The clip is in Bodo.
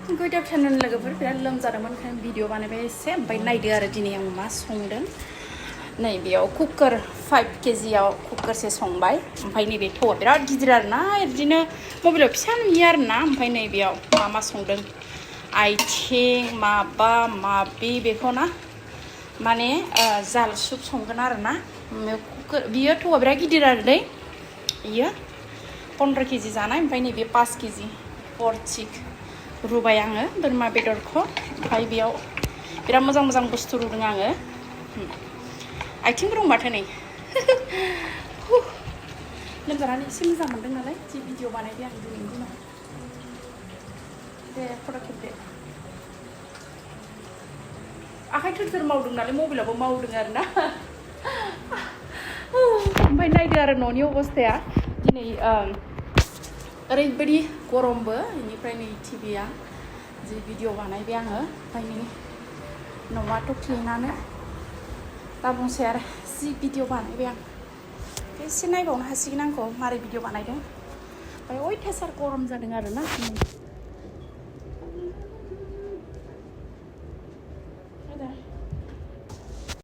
गुड आफ्टारनुन लोगोफोर बिराद लोमजादोंमोन ओंखायनो भिडिअ बानायबाय एसे ओमफ्राय नायदो आरो दिनै आं मा संदों नै बेयाव कुकार 5 केजियाव कुकारसे संबाय ओमफ्राय नैबे थौआ बिराद गिदिर आरोना बिदिनो मबाइलाव फिसा नुयो आरोना ओमफ्राय नैबेयाव मा संदों आथिं माबा माबि बेखौ ना माने जाल सुप संगोन आरोना बियो थौआ बिराद गिदिर आरो दै बियो 15 केजि जानाय ओमफ्राय नैबे 5 केजि परचिक रुबाय आङो बोरमा बेदरखौ ओमफ्राय बेयाव बिराद मोजां मोजां बुस्थु रुदों आङो आथिंबो दं माथो नै लोमजानानै एसे मोजां मोनदों नालाय जि भिडिअ बानायदों आं दिनैनि दिनाव दे फट' खेबदो आखाइ थोर मावदों नालाय मबाइलावबो मावदों आरोना ओमफ्राय नायदो आरो न'नि अबस्थाया दिनै ओरैबायदि गरमबो बेनिफ्राय नै टिभिया जि भिडिअ बानायबाय आङो ओमफ्राय नै न'आथ' क्लिनानो दा बुंसै आरो जि भिडिअ बानायबाय आं एसे नायबावनो हासिगोन आंखौ मारै भिडिअ बानायदों ओमफ्राय अयथासार गरम जादों आरोना